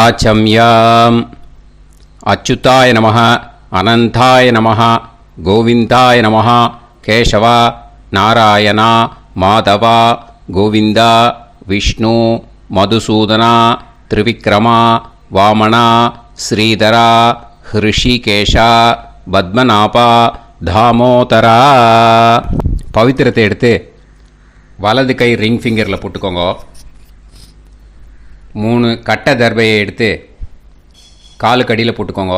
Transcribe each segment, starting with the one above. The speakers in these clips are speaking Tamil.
ஆச்சம்யாம். அச்சுதாய நமः, அனந்தாய நமः, கோவிந்தாய நமः, கேசவா, நாராயணா, மாதவா, கோவிந்தா, விஷ்ணு, மதுசூதனா, திரிவிக்ரமா, வாமனா, ஸ்ரீதரா, ஹிருஷிகேஷா, பத்மநாபா, தாமோதரா. பவித்திரத்தை எடுத்து வலது கை ரிங் ஃபிங்கரில் போட்டுக்கோங்க. 3 கட்டை தர்பையை எடுத்து காலுக்கடியில் போட்டுக்கோங்க.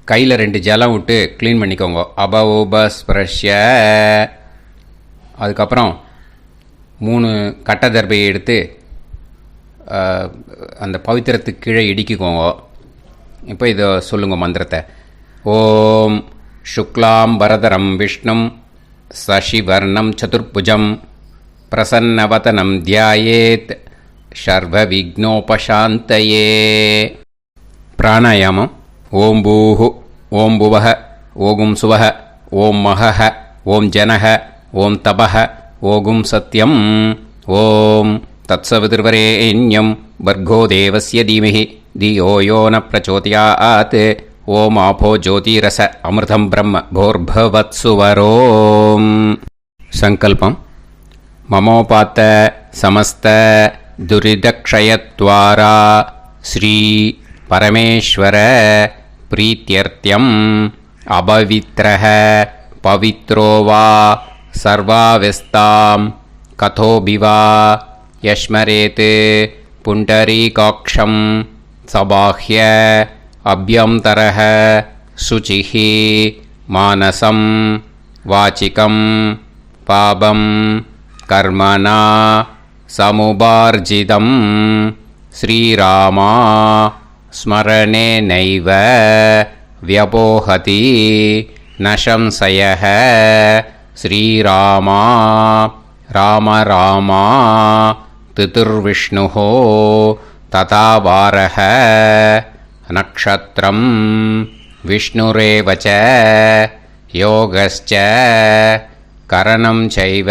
கையில் 2 ஜலம் விட்டு க்ளீன் பண்ணிக்கோங்க. அபவோபஸ்பிரஷ்ய. அதுக்கப்புறம் 3 கட்டை தர்பையை எடுத்து அந்த பவித்திரத்துக்கு கீழே இடிக்கிக்கோங்க. இப்போ இதை சொல்லுங்க மந்திரத்தை. ஓம் சுக்லாம் வரதரம் விஷ்ணும் சசிவர்ணம் சதுர்புஜம் பிரசன்னவதனம் தியாயேத் சர்வ விக்னோபசாந்தயே. பிராணாயாமம். ஓம் பூஹு, ஓம் புவஹ, ஓகும் சுவஹ, ஓம் மஹஹ, ஓம் ஜனஹ, ஓம் தபஹ, ஓகும் சத்யம். ஓம் தத்சவிதுர்வரேண்யம் பர்கோ தேவஸ்ய தீமஹி தியோ யோ ந பிரச்சோதயாத். ஓம் ஆபோ ஜோதிரச அமிர்தம் பிரம்ம போர்பவத்சுவரோம். சங்கல்பம். மமோபாத்த சமஸ்த துரிதக்ஷயத்வாரா ஸ்ரீ பரமேஸ்வர பிரீத்யர்த்தியம் அபவித்ரஹ பவித்ரோ வா சர்வாவஸ்தாம் கதோபிவா யஸ்மரேத் புண்டரீகாக்ஷம் சபாஹ்ய அப்யந்தரஹ சுசிஹ மானசம் வாசிகம் பாபம் கர்மணா சமுபார்ஜிதம் ஸ்ரீராமா ஸ்மரணேனைவ வ்யபோஹதி ந சம்சயः. ஸ்ரீராமா ராம ராமா திதிர்விஷ்ணுः ததா வாரः. நக்ஷத்ரம் விஷ்ணுரேவ ச யோகஸ்ச கரணம் சைவ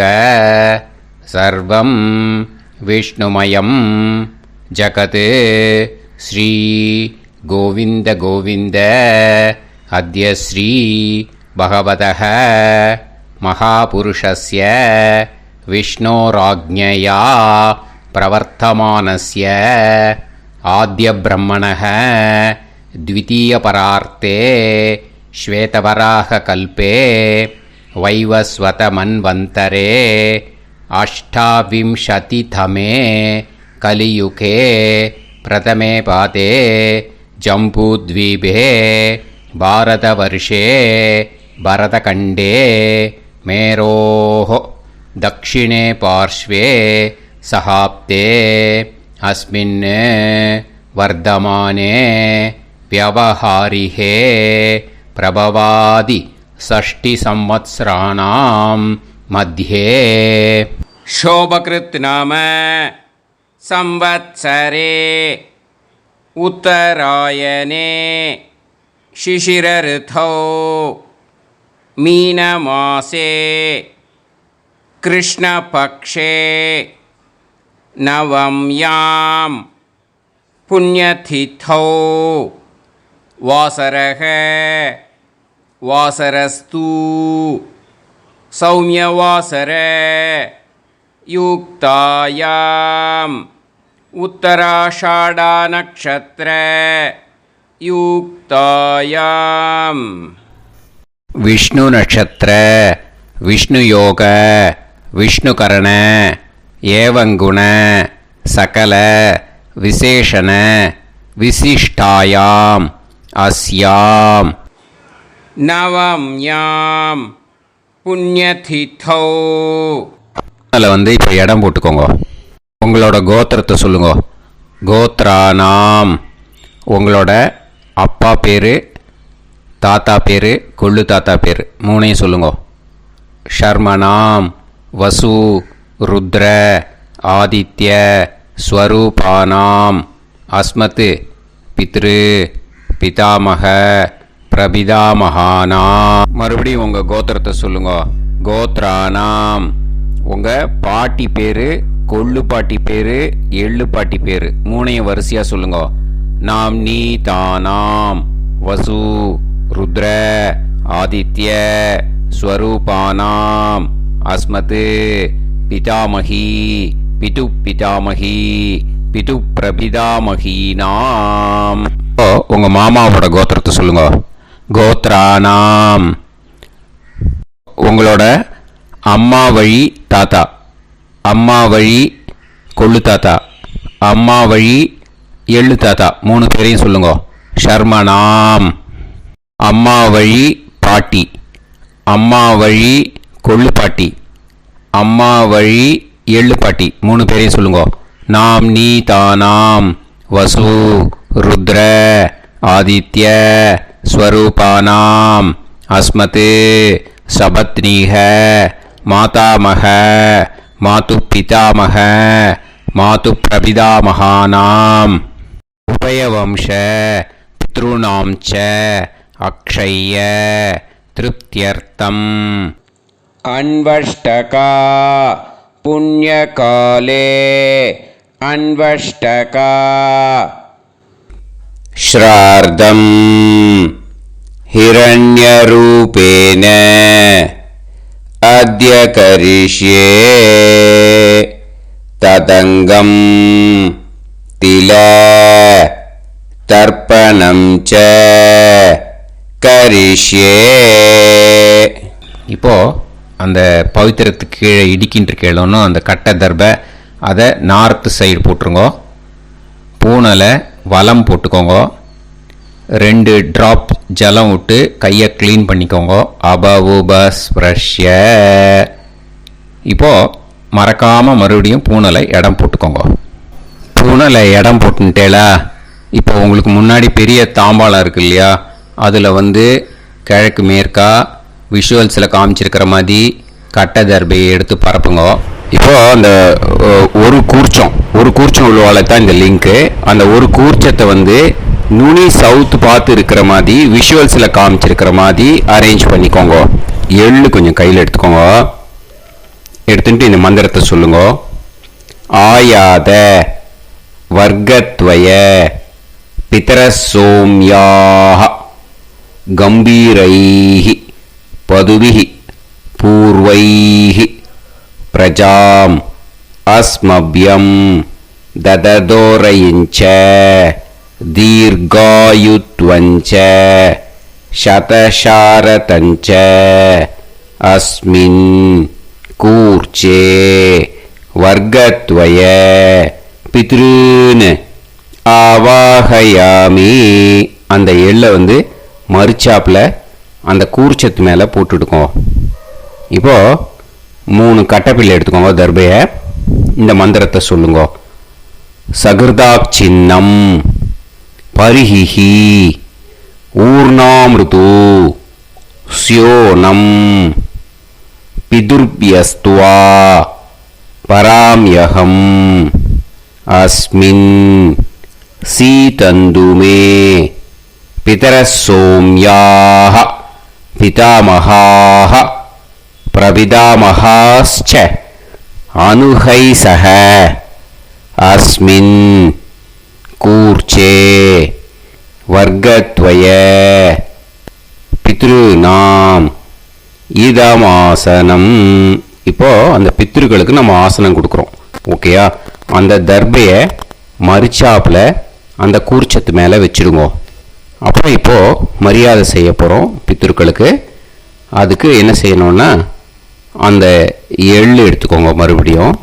சர்வம் விஷ்ணுமயம் ஜகத். ஸ்ரீ கோவிந்த கோவிந்த அத்ய ஸ்ரீ பகவதः மகாபுருஷஸ்ய விஷ்ணோராஜ்ஞயா பிரவர்த்தமானஸ்ய ஆத்ய பிரம்மணः த்விதீயபரார்த்தே ஸ்வேதவராக கல்பே வைவஸ்வத மன்வந்தரே அஷ்டாவிம்சதிதமே கலியுகே பிரதமே பாதே ஜம்பூத்வீபே பாரதவர்ஷே பரதகண்டே மேரோः தக்ஷிணே பார்ஷ்வே சஹாப்தே அஸ்மின் வர்தமானே व्यवहारिहे प्रभवादि 6 संवत्सराणां मध्ये शोभकृत् नाम संवत्सरे उत्तरायणे शिशिरऋतौ मीनमासे कृष्णपक्षे नवम्यां पुण्यतिथौ वासरः वासरस्तु सौम्यवासर युक्तायाम् उत्तराषाढा नक्षत्र युक्तायाम्. विष्णु नक्षत्र विष्णु योग विष्णुकरण एवं गुण सकल विशेषण विशिष्टायाम् अस्याम् नवम्यां पुण्यतिथौ. அதில் வந்து இப்போ இடம் போட்டுக்கோங்க. உங்களோட கோத்திரத்தை சொல்லுங்க. கோத்ரானாம். உங்களோட அப்பா பேர், தாத்தா பேர், கொள்ளு தாத்தா பேர் 3ஐயும் சொல்லுங்க. ஷர்மனாம் வசு ருத்ர ஆதித்ய ஸ்வரூபானாம் அஸ்மத் பித்ரு பிதாமக பிரபிதாமகானா. மறுபடியும் உங்கள் கோத்திரத்தை சொல்லுங்க. கோத்ரானாம். உங்கள் பாட்டி பேர், கொள்ளு பாட்டி பேரு, எள்ளு பாட்டி பேரு மூணையும் வரிசையா சொல்லுங்க. நாம் நீ தானாம் வசு ருத்ர ஆதித்ய ஸ்வரூபானாம் அஸ்மத் பிதாமகி பிது பிதாமகி பிது பிரபிதாமகீனாம். உங்க மாமாவோட கோத்திரத்தை சொல்லுங்க. கோத்ரானாம். உங்களோட அம்மா வழி தாத்தா, அம்மா வழி கொள்ளு தாத்தா, அம்மா வழி எள்ளு தாத்தா மூணு பேரையும் சொல்லுங்க. ஷர்மனாம். அம்மா வழி பாட்டி, அம்மா வழி கொள்ளு பாட்டி, அம்மா வழி எள்ளு பாட்டி மூணு பேரையும் சொல்லுங்க. நாம் நீ தானாம் வசு ருத்ர ஆதித்ய ஸ்வரூபானாம் அஸ்மத் சபத்னீஹ மாதாமக மாது பிதாமக மாது பிரபிதாமகானாம் உபயவம்ச பித்ருணாம் ச அக்ஷய திருப்தியர்த்தம். அன்வஷ்டகா புண்ணியகாலே அன்வஷ்டகா ஸ்ரார்த்தம் ஹிரண்யரூபேன அத்ய கரிஷ்யே ததங்கம் தில தர்ப்பணம் ச கரிஷ்யே. இப்போ அந்த பவித்திரத்துக்கு கீழே இடிக்கின்ற கேளோன்னு அந்த கட்டை தர்பை அதை நார்த்து சைடு போட்டுருங்க. பூனலை வலம் போட்டுக்கோங்க. 2 ட்ராப் ஜலம் விட்டு கையை க்ளீன் பண்ணிக்கோங்க. அபவுபஸ்ப்ரஷ்ய. இப்போது மறக்காமல் மறுபடியும் பூனலை இடம் போட்டுக்கோங்க. பூனலை இடம் போட்டுட்டேலா. இப்போ உங்களுக்கு முன்னாடி பெரிய தாம்பாளம் இருக்கு இல்லையா, அதில் கிழக்கு மேற்கா விஷுவல்ஸில் காமிச்சிருக்கிற மாதிரி கட்டை தர்பையை எடுத்து பரப்புங்க. இப்போது அந்த ஒரு கூர்ச்சம் உள்ளவாளை தான் இந்த லிங்க்கு. அந்த ஒரு கூர்ச்சத்தை நுனி சவுத் பார்த்து இருக்கிற மாதிரி விஷுவல்ஸில் காமிச்சிருக்கிற மாதிரி அரேஞ்ச் பண்ணிக்கோங்க. எள்ளு கொஞ்சம் கையில் எடுத்துக்கோங்க. எடுத்துட்டு இந்த மந்திரத்தை சொல்லுங்க. ஆயாத வர்க்கத்வய பிதரசோம்யாக கம்பீரைஹி பதுவிஹி பூர்வைஹி பிரஜாம் அஸ்மப்யம் தததோரயிஞ்ச தீர்காயுத்வஞ்ச சதசாரதஞ்ச அஸ்மின் கூர்ச்சே வர்க்கத்வய பித்ருன் ஆவாஹயாமி. அந்த எள்ளை மறுச்சாப்பில் அந்த கூர்ச்சத்து மேலே போட்டுடுக்கோங்க. இப்போது 3 கட்டைப்பிள்ளை எடுத்துக்கோங்க. தர்பையை இந்த மந்திரத்தை சொல்லுங்க. சகிருதாக் சின்னம் பரிஹிஹி ஊர்ணாமிருது ஸ்யோனம் பிதுர்பியஸ்துவா பராம்யகம் அஸ்மின் சீதந்துமே பிதரசோம்யாக பிதாமகாः பிரபிதாமகாஸ்ச அனுஹைசஹ அஸ்மின் கூர்ச்சே வர்க்கத்வய பித்ருநாம் இதமாசனம். இப்போ அந்த பித்ருக்களுக்கு நம்ம ஆசனம் கொடுக்குறோம். ஓகேயா? அந்த தர்பையை மறுச்சாப்பில் அந்த கூர்ச்சத்து மேலே வச்சுடுங்க. அப்புறம் இப்போது மரியாதை செய்ய போகிறோம் பித்ருக்களுக்கு. அதுக்கு என்ன செய்யணும்னா அந்த எள்ளு எடுத்துக்கோங்க. மறுபடியும்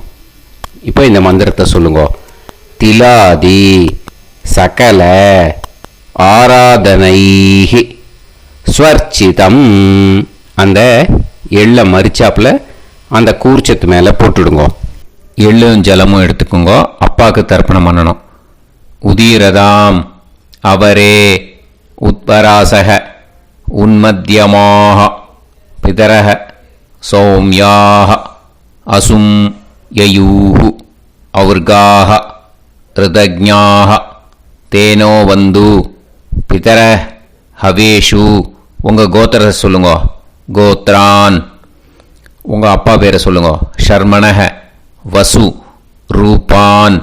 இப்போ இந்த மந்திரத்தை சொல்லுங்க. திலாதி சகல ஆராதனைஹி ஸ்வர்ச்சிதம். அந்த எள்ளை மரிச்சாப்பில் அந்த கூர்ச்சத்து மேலே போட்டுடுங்க. எள்ளும் ஜலமும் எடுத்துக்கோங்க. அப்பாவுக்கு தர்ப்பணம் பண்ணணும். உதீரதாம் அவரே உத்பராசக உன்மத்தியமாக பிதரக சௌமியாக அசும் யயூஹு அவர்காக ரிதஜ்ஞாக தேனோ வந்து பிதர ஹவேஷு. உங்கள் கோத்திரத்தை சொல்லுங்க. கோத்ரான். உங்கள் அப்பா பேரை சொல்லுங்க. ஷர்மணக வசு ரூபான்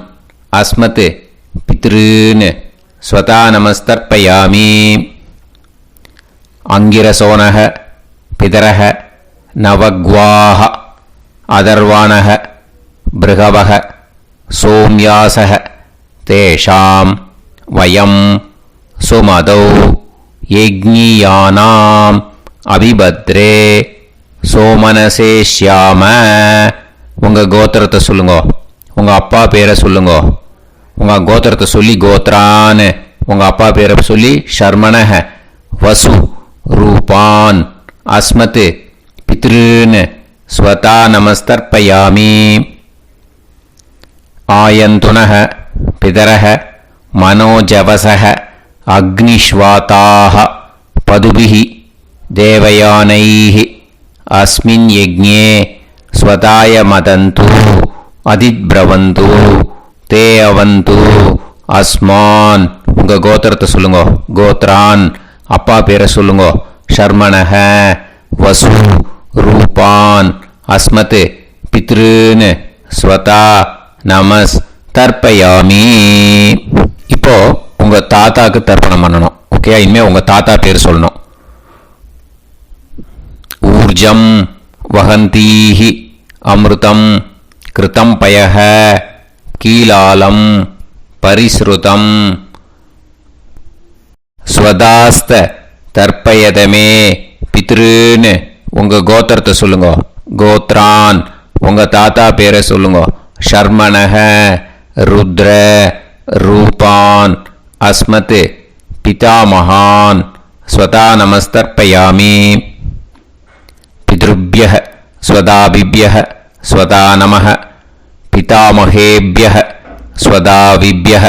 அஸ்மத் பித்ருன் ஸ்வதா நமஸ்தர்ப்பயாமி. அங்கிரசோனக பிதரக நவக்வாஹ அதர்வாணக பிருகவக சோம்யாசக தேஷாம் வயம் சுமதௌ யஜ்ஞியானாம் அபிபத்ரே சோமனசேஷ்யாம. உங்கள் கோத்திரத்தை சொல்லுங்க, உங்கள் அப்பா பேரை சொல்லுங்க. உங்கள் கோத்திரத்தை சொல்லி கோத்ரான்னு, உங்கள் அப்பா பேரை சொல்லி ஷர்மணஹ வசு ரூபான் அஸ்மத் பித்ருன் ஸ்வதா நமஸ்தர்ப்பயாமி. ஆயந்துனஹ பிதரஹ மனோஜவசஹ அக்னிஷ்வாதாஹ பதுபிஹி தேவயானைஹ அஸ்மின் யஜ்ஞே ஸ்வதாய மதந்து அதித்ப்ரவந்து தே அவது அஸ்மான். உங்கள் கோத்திரத்தை சொல்லுங்க, கோத்ரான் அப்பா பேரை சொல்லுங்க. ஷர்மணஹ வசு ரூபான் அஸ்மத் பித்ருன் ஸ்வதா நமஸ் தர்ப்பயாமி. இப்போ உங்கள் தாத்தாக்கு தர்ப்பணம் பண்ணணும். ஓகே, இனிமேல் உங்கள் தாத்தா பேர் சொல்லணும். ஊர்ஜம் வஹந்தீஹி அமிர்தம் கிருதம் பயஹ கீலாலம் பரிஸ்ருதம் ஸ்வதாஸ்த தர்ப்பயதமே பித்ருன். உங்கள் கோத்திரத்தை சொல்லுங்க, கோத்ரான் உங்கள் தாத்தா பேரை சொல்லுங்க. ஷர்மணஹ ருத்ர ரூபான் அஸ்மத் பிதாமகான் ஸ்வதா நமஸ்தர்ப்பயாமி. பித்ருப்யஹ ஸ்வதாபிப்யஹ ஸ்வதா நமஹ பிதாமகேப்யஹ ஸ்வதாவிப்யஹ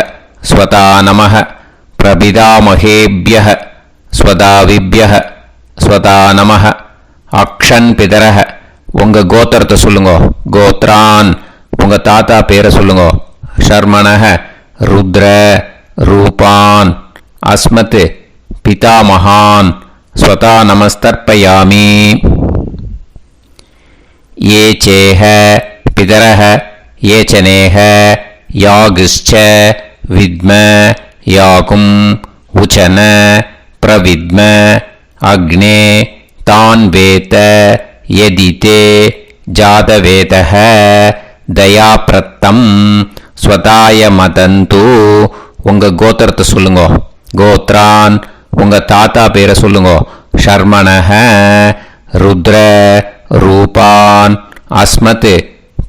ஸ்வதா நமஹ பிரபிதாமகேப்யஹ ஸ்வதாவிப்யஹ ஸ்வதா நமஹ. அக்ஷன் பிதரஹ. உங்கள் கோத்திரத்தை சொல்லுங்க, கோத்ரான் உங்கள் தாத்தா பேரை சொல்லுங்க. ஷர்மணஹ ருத்ர ரூபான் அஸ்மத் பிதாமகான் ஸ்வதா நமஸ்தர்ப்பயாமி. ये चेह पितरः ये च नेह यागश्च विद्म याकुम् उचन प्रविद्म अग्ने तान् वेत यदिते जातवेतः दयाप्रत्तम् स्वताय मदन्तु. உங்கள் கோத்திரத்தை சொல்லுங்க, கோத்ரான் உங்கள் தாத்தா பேரை சொல்லுங்க. ஷர்மணஹ ருத்ர ரூபான் அஸ்மத்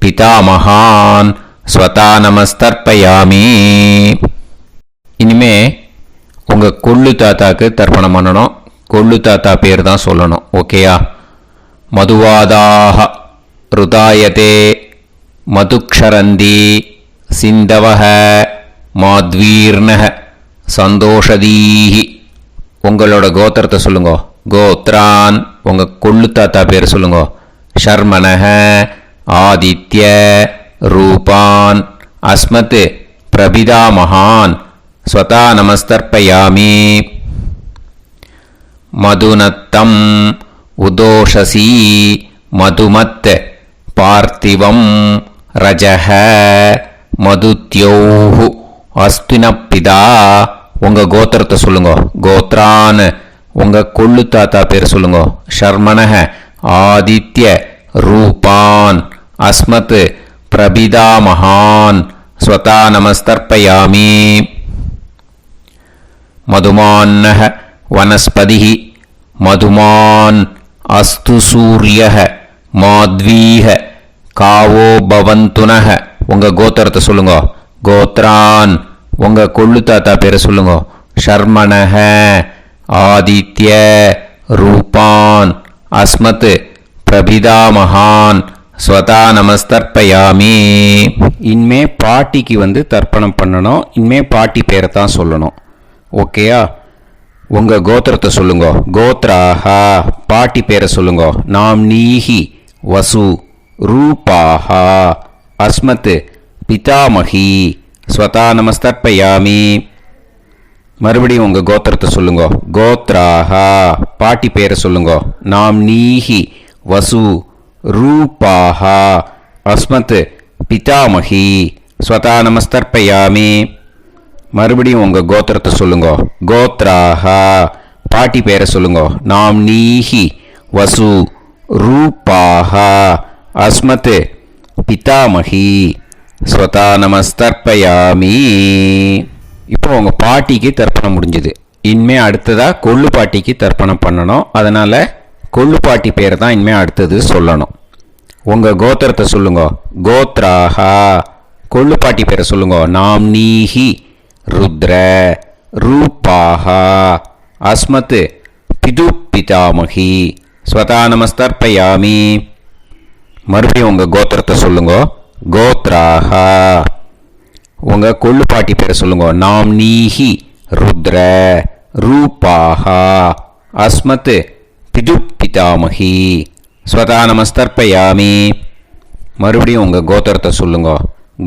பிதாமகான் ஸ்வதா நமஸ்தர்ப்பயாமி. இனிமே உங்கள் கொள்ளு தாத்தாக்கு தர்ப்பணம் பண்ணணும். கொள்ளு தாத்தா பேர் தான் சொல்லணும். ஓகேயா? மதுவாதாக ருதாயதே மதுக்ஷரந்தி சிந்தவஹ மாத்வீர்ணஹ சந்தோஷதீஹி. உங்களோட கோத்திரத்தை சொல்லுங்க, கோத்ரான் உங்கள் கொள்ளு தாத்தா பேர் சொல்லுங்க. ஷர்மணஹ ஆதித்ய ரூபான் அஸ்மத் பிரபிதாமகான் ஸ்வதா நமஸ்தர்ப்பயாமி. மதுநத்தம் உதோஷசி மதுமத் பார்த்திவம் ரஜஹ மதுத்யோஹு அஸ்தினப்பிதா. உங்கள் கோத்திரத்தை சொல்லுங்க, கோத்ரான் உங்கள் கொள்ளு தாத்தா பேர் சொல்லுங்க. ஷர்மணஹ ஆதித்ய ரூபான் அஸ்மத் பிரபிதாமகான் ஸ்வதா நமஸ்தர்ப்பயாமி. மதுமான்னஹ வனஸ்பதிஹ மதுமான் அஸ்து சூரியஹ மாத்வீஹ காவோ பவந்துனஹ. உங்கள் கோத்திரத்தை சொல்லுங்க, கோத்ரான் உங்கள் கொள்ளு தாத்தா பேரை சொல்லுங்க. ஷர்மணஹ ஆதித்ய ரூபான் அஸ்மத் பிரபிதாமகான் ஸ்வதா நமஸ்தர்ப்பயாமி. இனிமே பாட்டிக்கு தர்ப்பணம் பண்ணணும். இனிமே பாட்டி பேரை தான் சொல்லணும். ஓகேயா? உங்கள் கோத்திரத்தை சொல்லுங்க, கோத்ராஹா பாட்டி பேரை சொல்லுங்க. நாம் நீஹி வசு ரூபாஹா அஸ்மத் பிதாமகி ஸ்வதா நமஸ்தர்ப்பயாமி. மறுபடியும் உங்கள் கோத்திரத்தை சொல்லுங்க, கோத்ராஹா பாட்டி பேரை சொல்லுங்க. நாம் நீஹி வசு ரூபாஹா அஸ்மத் பிதாமகி ஸ்வதா நமஸ்தர்ப்பயாமி. மறுபடியும் உங்கள் கோத்திரத்தை சொல்லுங்க. கோத்ராஹா பாட்டி பேரை சொல்லுங்க. நாம்னீஹி வசு ரூபாஹா அஸ்மத் பிதாமகி ஸ்வதா நமஸ்தர்ப்பயாமி. இப்போ உங்கள் பாட்டிக்கு தர்ப்பணம் முடிஞ்சுது. இனிமே அடுத்ததாக கொள்ளு பாட்டிக்கு தர்ப்பணம் பண்ணணும். அதனால் கொள்ளு பாட்டி பேரை தான் இனிமேல் அடுத்தது சொல்லணும். உங்கள் கோத்திரத்தை சொல்லுங்க. கோத்ராஹா கொள்ளு பாட்டி பேரை சொல்லுங்க. நாம்னீஹி ருத்ர ரூபாஹா அஸ்மத் பிது பிதாமகி ஸ்வதா நமஸ்தர்ப்பயாமி. மறுபடியும் உங்கள் கோத்திரத்தை சொல்லுங்க. கோத்ராஹா உங்கள் கொள்ளு பாட்டி பேரை சொல்லுங்க. நாம்னீஹி ருத்ர ரூபாஹா அஸ்மத் பிது பிதாமகி ஸ்வதா நமஸ்தர்ப்பயாமி. மறுபடியும் உங்கள் கோத்திரத்தை சொல்லுங்க.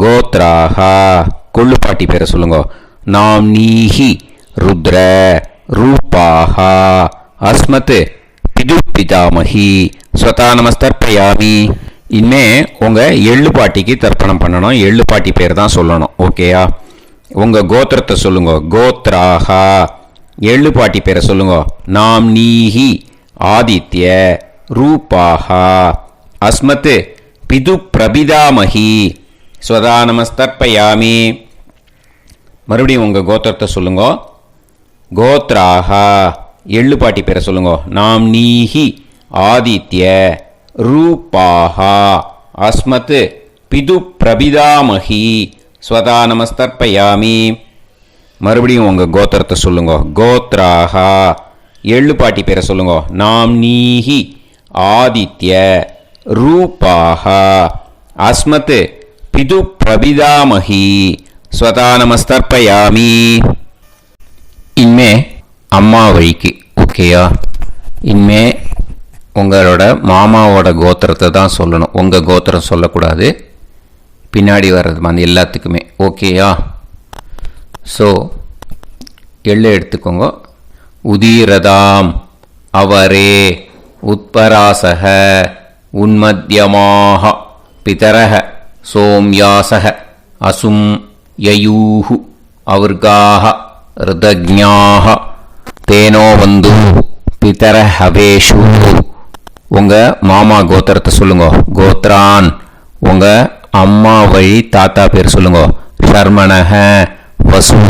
கோத்ராஹா கொள்ளு பாட்டி பேரை சொல்லுங்க. நாம்னீஹி ருத்ர ரூபாஹா அஸ்மத் பிது பிதாமகி ஸ்வதா நமஸ்தர்ப்பயாமி. இனிமே உங்கள் எள்ளு பாட்டிக்கு தர்ப்பணம் பண்ணணும். எள்ளு பாட்டி பேர் தான் சொல்லணும். ஓகேயா? உங்கள் கோத்திரத்தை சொல்லுங்க. கோத்ராஹா எள்ளு பாட்டி பேரை சொல்லுங்க. நாம்னீஹி ஆதித்ய ரூபாஹா அஸ்மத் பிது பிரபிதாமகி ஸ்வதா நமஸ்தர்ப்பயாமி. மறுபடியும் உங்கள் கோத்திரத்தை சொல்லுங்க. கோத்ராஹா எள்ளு பாட்டி பேரை சொல்லுங்க. நாம்னீஹி ஆதித்ய ரூபாஹா அஸ்மத் பிது பிரபிதாமகி ஸ்வதா நமஸ்தர்ப்பயாமி. மறுபடியும் உங்கள் கோத்திரத்தை சொல்லுங்க. கோத்ராஹா எள்ளு பாட்டி பேரை சொல்லுங்க. நாம்னீஹி ஆதித்ய ரூபாஹா அஸ்மத் பிது பிரபிதாமகி ஸ்வதா நமஸ்தர்ப்பயாமி. இனிமே அம்மா வழிக்கு. ஓகேயா? இனிமே உங்களோட மாமாவோட கோத்திரத்தை தான் சொல்லணும். உங்கள் கோத்திரம் சொல்லக்கூடாது. பின்னாடி வர்றது மாதிரி எல்லாத்துக்குமே. ஓகேயா? ஸோ எள்ளு எடுத்துக்கோங்க. உதீரதாம் அவரே உத்பராசக உன்மத்யமாக பிதரக சோம்யாசக அசும் யயூஹு அவர்காக ருதஜ்ஞாக தேனோ வந்து பிதர ஹவேஷு. உங்கள் மாமா கோத்திரத்தை சொல்லுங்க. கோத்ரான் உங்கள் அம்மா வழி தாத்தா பேர் சொல்லுங்க. ஷர்மணக வசு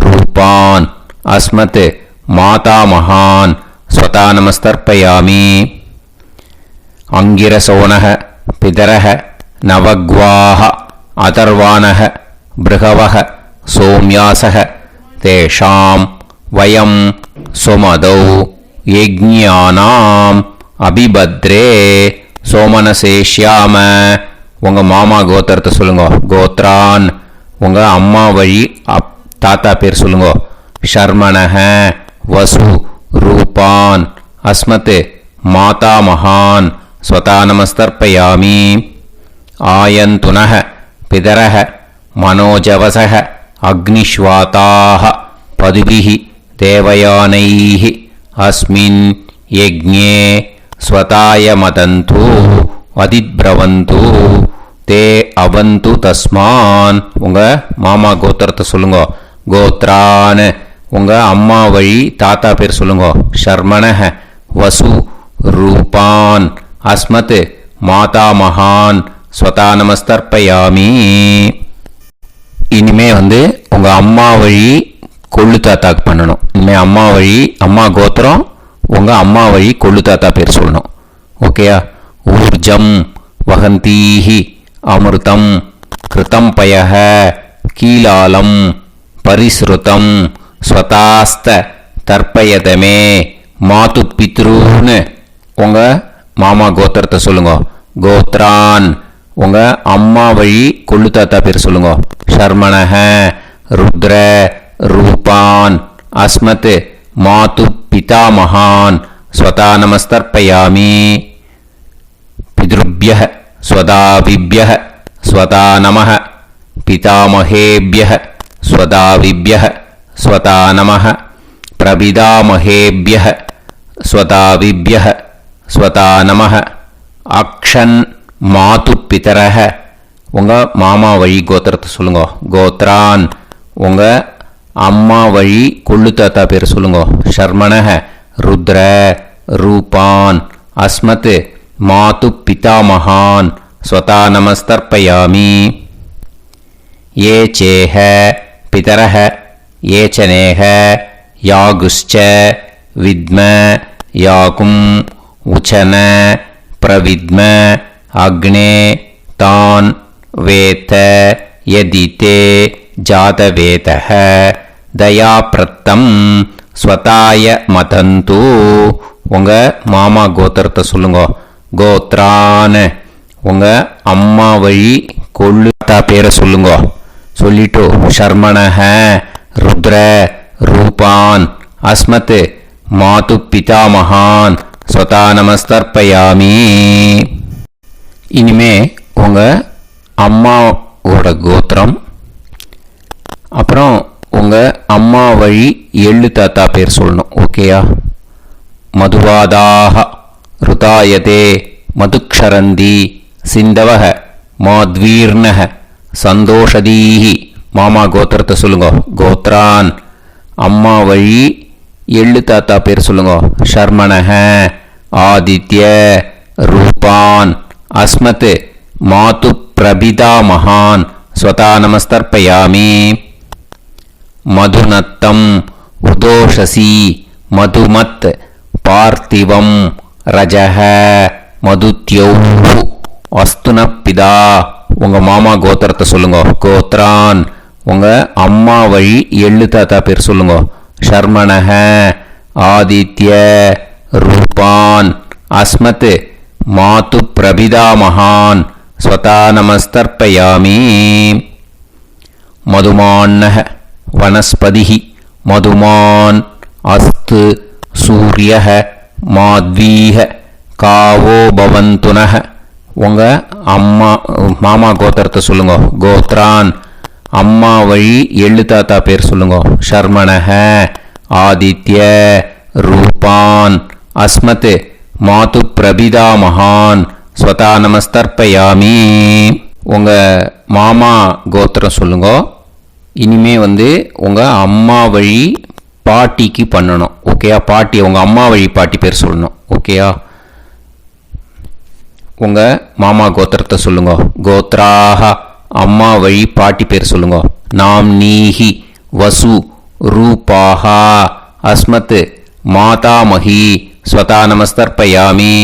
ரூபான் அஸ்மத் மாதா மகான் ஸ்வதா நமஸ்தர்ப்பயாமி. அங்கிரசோனக பிதரக நவக்வாஹ அதர்வானக பிருகவக சோம்யாசக தேஷாம் வயம் சுமதௌ யஜ்ஞானாம் அபிபத்ரே சோமனசேஷ்யாம. உங்கள் மாமா கோத்திரத்தை சொல்லுங்க. கோத்ரான் உங்கள் அம்மா வழி தாத்தா பேர் சொல்லுங்க. ஷர்மணக வசு ரூபான் அஸ்மத் மாதா மகான் ஸ்வதா நமஸ்தர்ப்பயாமி. ஆயந்துனக பிதரக மனோஜவசக அக்னிஷ்வாதாக பதுபிஹி தேவயானைஹி அஸ்மின் யஜ்ஞே ஸ்வதாய மதந்து அதிப்ரவந்து தே அவந்து தஸ்மான். உங்கள் மாமா கோத்திரத்தை சொல்லுங்க. கோத்ரான் உங்கள் அம்மா வழி தாத்தா பேர் சொல்லுங்க. ஷர்மணக வசு ரூபான் அஸ்மத் மாதா மகான் ஸ்வதா நமஸ்தர்ப்பயாமி. இனிமே உங்கள் அம்மா வழி கொள்ளு தாத்தாக்கு பண்ணணும். இனிமேல் அம்மா வழி அம்மா கோத்திரம் உங்கள் அம்மா வழி கொள்ளு தாத்தா பேர் சொல்லணும். ஓகேயா? ஊர்ஜம் வகந்தீஹி அமிர்தம் கிருதம் பயஹ கீலாலம் பரிஸ்ருதம் ஸ்வதாஸ்த தர்ப்பயதமே மாது பித்ருன்னு. உங்கள் மாமா கோத்திரத்தை சொல்லுங்க. கோத்ரான் உங்கள் அம்மா வழி கொள்ளு தாத்தா பேர் சொல்லுங்க. ஷர்மணக ருத்ர ரூபான் அஸ்மத் மாது பிதாமகான் ஸ்வதா நமஸ்தர்ப்பயாமி. பித்ருப்யः ஸ்வதாவிப்யः ஸ்வதா நமः பிதாமகேப்யः ஸ்வதாவிப்யः ஸ்வதா நமः பிரபிதாமகேப்யः ஸ்வதாவிப்யः ஸ்வதா நமः அக்ஷன் மாது பிதரः உங்கள் மாமா வழி கோத்திரத்தை சொல்லுங்க. கோத்ரான். உங்கள் அம்மா வழி கொள்ளு தாத்தா பேர் சொல்லுங்க. ஷர்மணஹ ருத்ர ரூபான் அஸ்மத் மாது பிதாமகான் ஸ்வதா நமஸ்தர்ப்பயாமி. ये चेह पितरः ये च नेह यागुश्च विद्म याकुम् उचन प्रविद्म अग्ने तान् वेत यदिते जातवेतः दयाप्रत्तं स्वताय मतन्तु. உங்கள் மாமா கோத்திரத்தை சொல்லுங்க. கோத்ரான். உங்கள் அம்மா வழி கொள்ளு தாத்தா பேரை சொல்லுங்க. சொல்லிட்டு ஷர்மணஹ ருத்ர ரூபான் அஸ்மத் மாது பிதாமகான் ஸ்வதா நமஸ்தர்ப்பயாமி. இனிமே உங்கள் அம்மாவோட கோத்திரம், அப்புறம் உங்கள் அம்மா வழி எள்ளு தாத்தா பேர் சொல்லணும். ஓகேயா? மதுவாதாக ருதாயதே மதுக்ஷரந்தி சிந்தவஹ மாத்வீர்ணஹ சந்தோஷதீஹி. மாமா கோத்திரத்தை சொல்லுங்க. கோத்ரான். அம்மா வழி எள்ளு தாத்தா பேர் சொல்லுங்க. ஷர்மணஹ ஆதித்ய ரூபான் அஸ்மத் மாது பிரபிதா மகான் ஸ்வதா நமஸ்தர்ப்பயாமி. மதுநத்தம் உதோஷசி மதுமத் பார்த்திவம் ரஜஹ மதுத்யௌஹு அஸ்துனப்பிதா. உங்கள் மாமா கோத்திரத்தை சொல்லுங்க. கோத்ரான். உங்கள் அம்மா வழி எள்ளு தாத்தா பேர் சொல்லுங்க. ஷர்மணஹ ஆதித்ய ரூபான் அஸ்மத் மாது பிரபிதா மகான் ஸ்வதா நமஸ்தர்ப்பயாமி. மதுமான்னஹ வனஸ்பதிஹி மதுமான் அஸ்து சூரியஹ மாத்வீஹ காவோ பவந்துனஹ. உங்கள் மாமா கோத்திரத்தை சொல்லுங்க. கோத்ரான். அம்மா வழி எள்ளு தாத்தா பேர் சொல்லுங்க. ஷர்மணஹ ஆதித்ய ரூபான் அஸ்மத் மாது பிரபிதா மகான் ஸ்வதா நமஸ்தர்ப்பயாமி. உங்கள் மாமா கோத்திரம் சொல்லுங்க. இனிமே உங்கள் அம்மா வழி பாட்டிக்கு பண்ணணும். ஓகேயா? பாட்டி, உங்கள் அம்மா வழி பாட்டி பேர் சொல்லணும். ஓகேயா? உங்கள் மாமா கோத்திரத்தை சொல்லுங்க. கோத்ராஹ. அம்மா வழி பாட்டி பேர் சொல்லுங்க. நாம் நீஹி வசு ரூபாஹா அஸ்மத் மாதாமஹி ஸ்வதா நமஸ்தர்ப்பயாமி.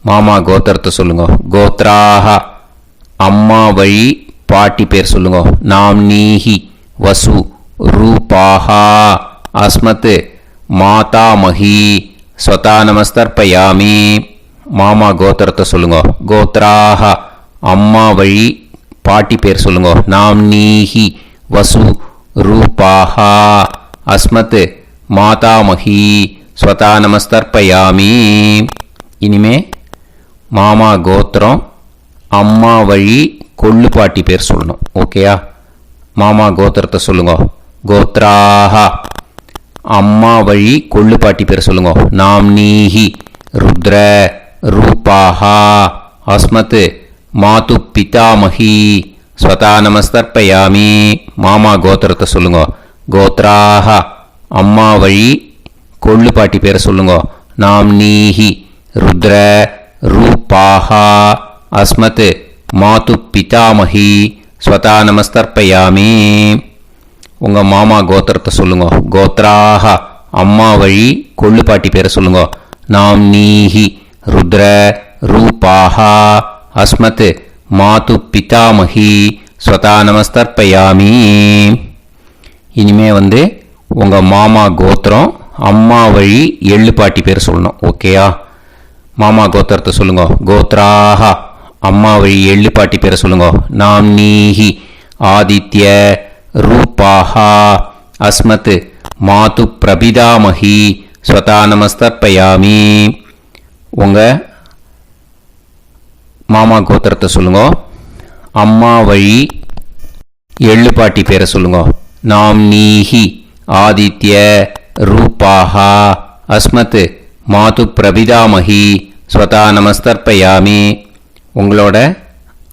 மாமா கோத்திரத்தை சொல்லுங்க. கோத்ராஹ. அம்மா வழி பாட்டி பேர் சொல்லுங்க. நாம் நீஹி வசு ரூபாஹா அஸ்மத் மாதாமஹி ஸ்வதா நமஸ்தர்ப்பயாமி. மாமா கோத்திரத்தை சொல்லுங்க. கோத்ராஹ. அம்மா வழி பாட்டி பேர் சொல்லுங்க. நாம் நீஹி வசு ரூபாஹா அஸ்மத் மாதாமஹி ஸ்வதா நமஸ்தர்ப்பயாமி. இனிமே மாமா கோத்திரம் அம்மா வழி கொள்ளு பாட்டி பேர் சொல்லணும். ஓகேயா? மாமா கோத்திரத்தை சொல்லுங்க. கோத்ராஹ. அம்மா வழி கொள்ளு பாட்டி பேர் சொல்லுங்க. நாம் நீஹி ருத்ர ரூபாஹா அஸ்மத் மாது பிதாமஹி ஸ்வதா நமஸ்தர்ப்பயாமி. மாமா கோத்திரத்தை சொல்லுங்க. கோத்ராஹ. அம்மா வழி கொள்ளு பாட்டி பேரை சொல்லுங்க. நாம் நீஹி ருத்ர ரூபாஹா அஸ்மத் மாது பிதாமஹி ஸ்வதா நமஸ்தர்ப்பயாமி. உங்கள் மாமா கோத்திரத்தை சொல்லுங்க. கோத்ராஹ. அம்மா வழி கொள்ளு பாட்டி பேரை சொல்லுங்க. நாம் நீஹி ருத்ர ரூபாஹா அஸ்மத் மாது பிதாமஹி ஸ்வதா நமஸ்தர்ப்பயாமி. இனிமே உங்கள் மாமா கோத்திரம் அம்மா வழி எள்ளு பாட்டி பேர் சொல்லணும். ஓகேயா? மாமா கோத்திரத்தை சொல்லுங்க. கோத்ராஹ. அம்மா வழி எள்ளு பாட்டி பேரை சொல்லுங்க. நாம் நீஹி ஆதித்ய ரூபாஹா அஸ்மத் மாது பிரபிதாமஹி ஸ்வதா நமஸ்தர்ப்பயாமி. உங்கள் மாமா கோத்திரத்தை சொல்லுங்க. அம்மா வழி எள்ளு பாட்டி பேரை சொல்லுங்க. நாம் நீஹி ஆதித்ய ரூபாஹா அஸ்மத் மாது பிரபிதாமஹி ஸ்வதா நமஸ்தர்ப்பயாமி. உங்களோட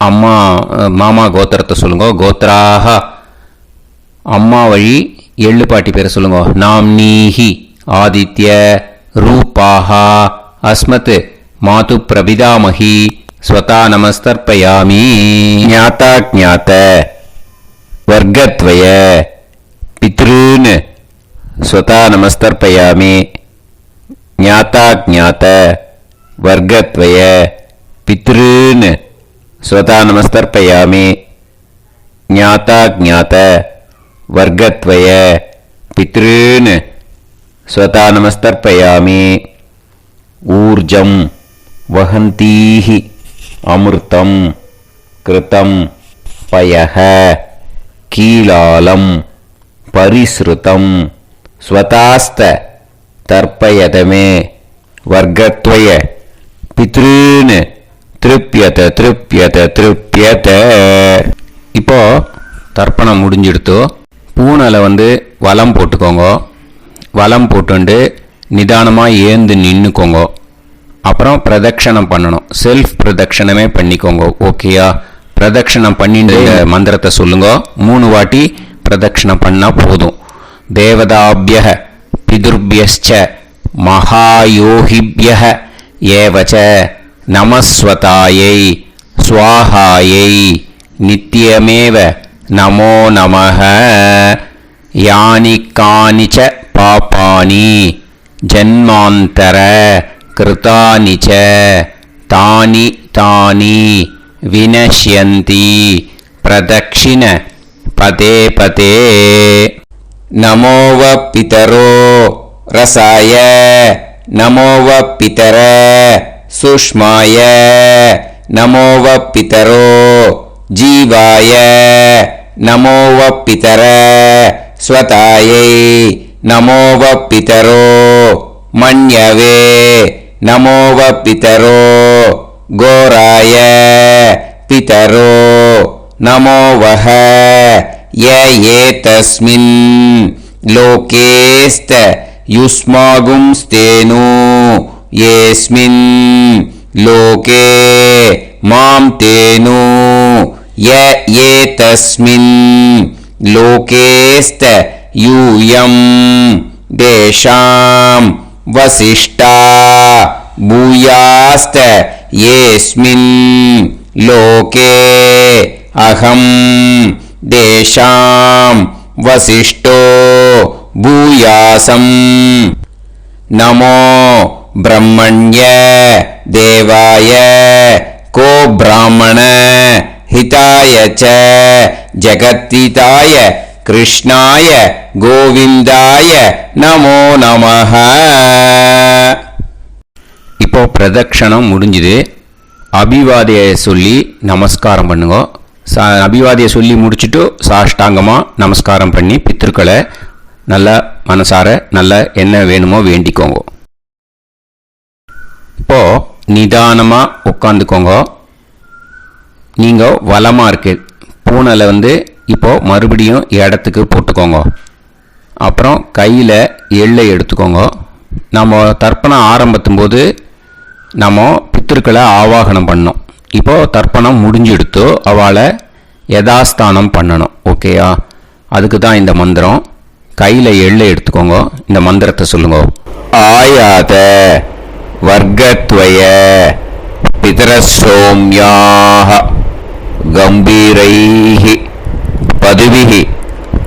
அம்மா மாமா கோத்திரத்தை சொல்லுங்க. கோத்ராக அம்மா வழி எள்ளு பாட்டி பேரை சொல்லுங்க. நாம்னீஹி ஆதித்ய ரூபாக அஸ்மத் மாது பிரபிதாமகி ஸ்வதா நமஸ்தர்ப்பயாமி. ஞாதா ஞாத வர்க்கத்வய பித்ருன் ஸ்வதா நமஸ்தர்ப்பயாமி. ஞாதா ஞாத வர்க்கத்வய பித்ருன் ஸ்வதா நமஸ்தர்ப்பயாமி. ஞாதா ஞாத வர்க்கத்வய பித்ருன் ஸ்வதா நமஸ்தர்ப்பயாமி. ஊர்ஜம் வஹந்தீஹி அமிர்தம் கிருதம் பயஹ கீலாலம் பரிஸ்ருதம் ஸ்வதாஸ்த தர்ப்பயதமே. வர்க்கத்வய பித்ருன் திருப்யத திருப்யத திருப்யத. இப்போ தர்ப்பணம் முடிஞ்சிடுத்து. பூனலை வலம் போட்டுக்கோங்க. வலம் போட்டுண்டு நிதானமாக ஏந்து நின்றுக்கோங்க. அப்புறம் பிரதட்சணம் பண்ணணும். செல்ஃப் பிரதட்சணமே பண்ணிக்கோங்க. ஓகேயா? பிரதட்சணம் பண்ணிட்டு மந்திரத்தை சொல்லுங்க. 3 வாட்டி பிரதட்சணம் பண்ணால் போதும். தேவதாபிய பிதுர்பியஸ்ச மகாயோகிபிய ஏவச்ச நமஸ்வதாயை ஸ்வாஹாயை நித்யமேவ நமோ நமஹ. யானி கானிச்ச பாபானி ஜன்மாந்தர கிருதானி ச தானி தானி வினஷ்யந்தி பிரதக்ஷிண பதே பதே. நமோவ பிதரோ ரசாய நமோவ பிதர சுஷ்மாய நமோவ பிதரோ ஜீவாய நமோவ பிதர ஸ்வதாயை நமோவ பிதரோ மன்யவே நமோவ பிதரோ கோராய பிதரோ நமோவஹ. ய ஏதஸ்மின் லோகேஸ்த யுஸ்மாகும்ஸ்தேனு ஏஸ்மின் லோகே மாம் தேனு. ய ஏதஸ்மின் லோகேஸ்த யூயம் தேஷாம் வசிஷ்டா பூயாஸ்த ஏஸ்மின் லோகே அகம் தேஷாம் வசிஷ்டோ பூயாசம். நமோ பிரம்மண்ய தேவாய கோ பிராமண ஹிதாய ச ஜகத்ஹிதாய கிருஷ்ணாய கோவிந்தாய நமோ நமஹ. இப்போ பிரதட்சணம் முடிஞ்சுது. அபிவாதியை சொல்லி நமஸ்காரம் பண்ணுங்க. அபிவாதியை சொல்லி முடிச்சுட்டு சாஷ்டாங்கமாக நமஸ்காரம் பண்ணி பித்ருக்களை நல்லா மனசார நல்லா என்ன வேணுமோ வேண்டிக்கோங்க. இப்போ நிதானமாக உட்காந்துக்கோங்க. நீங்கள் வலமாக இருக்கு பூனலை இப்போ மறுபடியும் இடத்துக்கு போட்டுக்கோங்க. அப்புறம் கையில் எள்ளை எடுத்துக்கோங்க. நம்ம தர்ப்பணம் ஆரம்பித்தும் போது நம்ம பித்திருக்களை ஆவாகனம் பண்ணோம். இப்போது தர்ப்பணம் முடிஞ்செடுத்து அவளை யதாஸ்தானம் பண்ணணும். ஓகேயா? அதுக்கு தான் இந்த மந்திரம். கையில் எள்ளை எடுத்துக்கோங்க. இந்த மந்திரத்தை சொல்லுங்க. ஆயாத வர்க்கத்வய பிதரசோம்யாக கம்பீரைஹி பதுவிஹி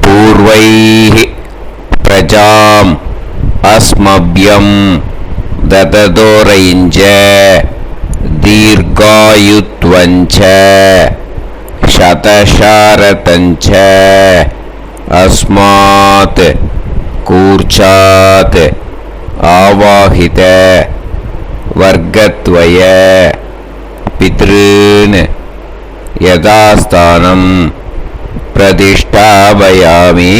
பூர்வைஹி பிரஜாம் அஸ்மப்யம் தததோரைஞ்ச தீர்காயுத்வஞ்ச சதசாரதஞ்ச அஸ்மாத் கூர்ச்சாத் ஆவாஹித வர்க்கத்வய பித்ருன் யதாஸ்தானம் பிரதிஷ்டாபயாமி.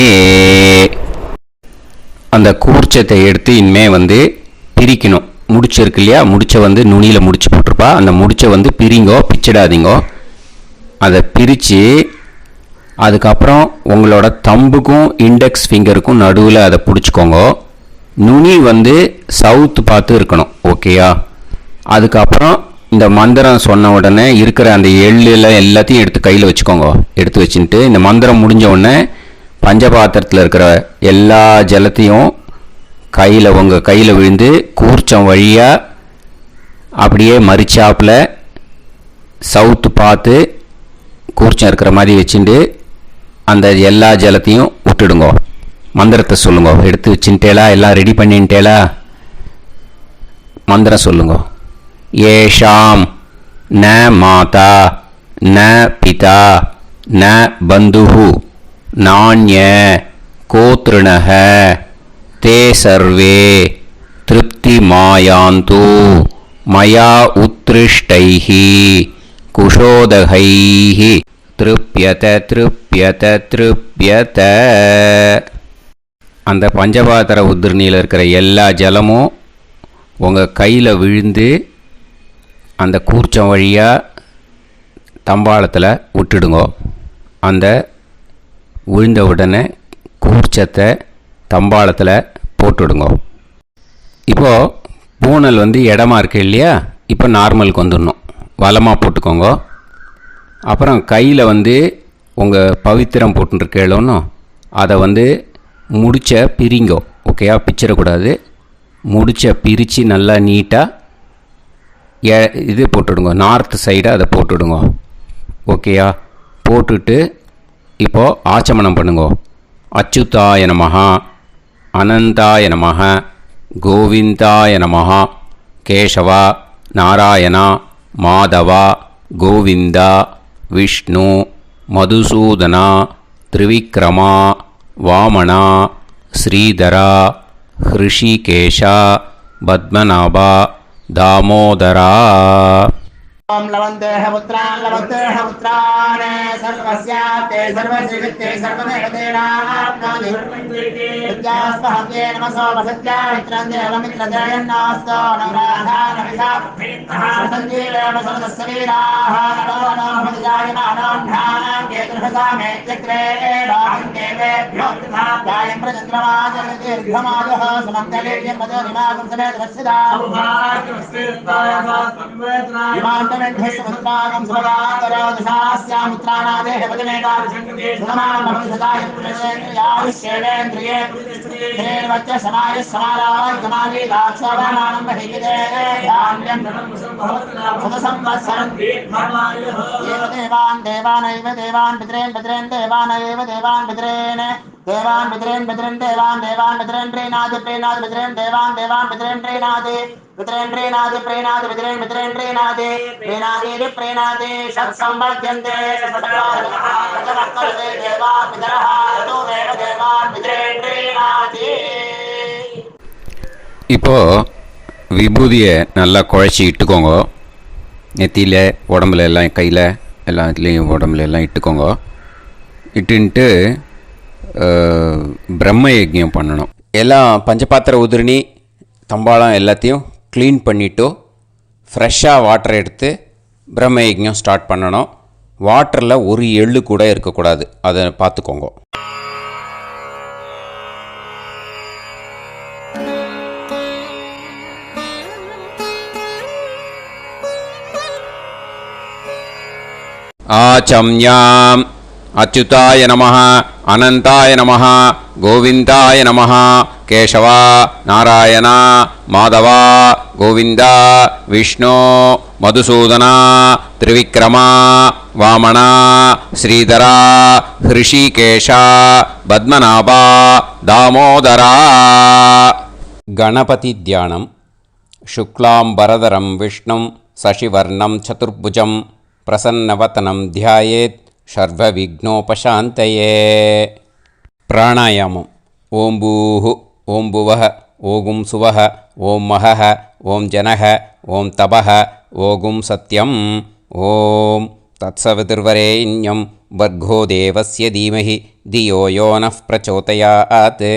அந்த கூர்ச்சத்தை எடுத்து இனிமே பிரிக்கணும். முடிச்சிருக்கு இல்லையா? முடிச்சை நுனியில் முடிச்சு போட்டிருப்பா. அந்த முடிச்சை பிரிங்கோ, பிச்சிடாதீங்கோ. அதை பிரித்து அதுக்கப்புறம் உங்களோட தம்புக்கும் இண்டெக்ஸ் ஃபிங்கருக்கும் நடுவில் அதை பிடிச்சிக்கோங்க. நுனி சவுத்து பார்த்து இருக்கணும். ஓகேயா? அதுக்கப்புறம் இந்த மந்திரம் சொன்ன உடனே இருக்கிற அந்த எள்ளில் எல்லாத்தையும் எடுத்து கையில் வச்சுக்கோங்க. எடுத்து வச்சுட்டு இந்த மந்திரம் முடிஞ்ச உடனே பஞ்சபாத்திரத்தில் இருக்கிற எல்லா ஜலத்தையும் உங்கள் கையில் விழுந்து கூர்ச்சம் வழியாக அப்படியே மறிச்சாப்பில் சவுத்து பார்த்து கூர்ச்சம் இருக்கிற மாதிரி வச்சுட்டு அந்த எல்லா ஜலத்தையும் விட்டுடுங்க. மந்திரத்தை சொல்லுங்க. எடுத்து வச்சுட்டேலா, எல்லாம் ரெடி பண்ணிட்டேலா, மந்திரம் சொல்லுங்க. ஏஷாம் ந மாதா ந பிதா ந பந்துஹு நாண்ய கோத்ருணஹ தே சர்வே திருப்தி மாயாந்து மயா உத்ருஷ்டைஹி குஷோதகைஹி திருப்யத திருப்யத திருப்யத. அந்த பஞ்சபாத்திர உதிர்ணியில் இருக்கிற எல்லா ஜலமும் உங்கள் கையில் விழுந்து அந்த கூர்ச்சம் வழியாக தம்பாளத்தில் விட்டுடுங்க. அந்த விழுந்த உடனே கூர்ச்சத்தை தம்பாளத்தில் போட்டுவிடுங்க. இப்போது பூனல் இடமா இருக்கு இல்லையா, இப்போ நார்மலுக்கு வந்துடணும். வலமாக போட்டுக்கோங்க. அப்புறம் கையில் உங்கள் பவித்திரம் போட்டுருக்கேளோன்னு அதை முடிச்ச பிரிங்கோ. ஓகேயா, பிச்சிடக்கூடாது. முடிச்ச பிரித்து நல்லா நீட்டாக இது போட்டுடுங்க. நார்த் சைடை அதை போட்டுவிடுங்க. ஓகேயா, போட்டுட்டு இப்போது ஆச்சமனம் பண்ணுங்க. அச்சுதாய நமஹ, அனந்தாய நமஹ, கோவிந்தாய நமஹ, கேசவா, நாராயணா, மாதவா, கோவிந்தா, விஷ்ணு, மதுசூதனா, திரிவிக்ரமா, வாமனா, ஸ்ரீதரா, ஹிருஷிகேஷா, பத்மநாபா, தாமோதரா. ओम लवन्तेह पुत्रान् लवन्तेह पुत्रान् सर्वस्याते सर्वश्रीते सर्वदेवतेनाप्नोति विद्यास्महव्ये नमसो वसत्या मित्रन्देवमित्रजयन्नास्तो नवराधानविषाभिन्नः सञ्जीवेम सर्वस्वीराः नमो नमः जायमानोऽन्धानां केतुर्हसामे चक्रे देवेभ्यो जायं प्रचन्द्रमाजगदीर्घमाजः समन्तलेयं मदोनिमागं समेत वत्सदा इमान्तमेध्यस्वपुत्रागं सुभगान्तरादशास्यामुत्राणादेह वदनेकाभिषङ्कृते सुधमानमभिषदाय पुरुषेन्द्रियायुष्येवेन्द्रिये हेर्वच्च समायः समाराय समाली दाक्षाभामानं महियते धान्यं सुतसंवत्सरं दीर्घमायुः एव देवान् पितरेन् देवानैव देवान् पितरेन् देवान् पितरेन् देवान् पितरेन् प्रीणाति पितरेन् देवान् पितरेन् प्रीणाति पितरेन् प्रीणाति षट्संवर्ध्यन्ते देवा पितरः ऋतुमेव देवान् पितरेन् प्रीणाति. இப்போ விபூதியை நல்லா குழச்சி இட்டுக்கோங்க. நெத்தியில், உடம்புல எல்லாம், கையில் எல்லாத்துலேயும் உடம்புல எல்லாம் இட்டுக்கோங்க. இட்டுன்ட்டு பிரம்ம யஜ்ஞம் பண்ணணும். எல்லாம் பஞ்சபாத்திர உதிரணி தம்பாளம் எல்லாத்தையும் க்ளீன் பண்ணிவிட்டு ஃப்ரெஷ்ஷாக வாட்டர் எடுத்து பிரம்ம யஜ்ஞம் ஸ்டார்ட் பண்ணணும். வாட்டரில் ஒரு எள்ளு கூட இருக்கக்கூடாது, அதை பார்த்துக்கோங்க. ஆச்சம்யாம் அச்சுதாய நமஹ, அனந்தாய நமஹ, கோவிந்தாய நமஹ, கேசவா, நாராயணா, மாதவா, கோவிந்தா, விஷ்ணு, மதுசூதனா, திரிவிக்ரமா, வாமனா, ஸ்ரீதரா, ஹிருஷிகேஷா, பத்மநாபா, தாமோதரா. கணபதி தியானம். சுக்லாம்பரதரம் விஷ்ணும் சசிவர்ணம் சதுர்புஜம் பிரசன்னவதனம் தியாயேத் சர்வவிக்னோபசாந்தயே. பிராணாயாமம். ஓம் பூஹு, ஓம் புவஹ, ஓகும் சுவஹ, ஓம் மஹஹ, ஓம் ஜனஹ, ஓம் தபஹ, ஓகும் சத்யம். ஓம் தத்சவிதுர்வரேண்யம் வர்கோ தேவஸ்ய தீமஹி தியோ யோ நः பிரச்சோதயாத்.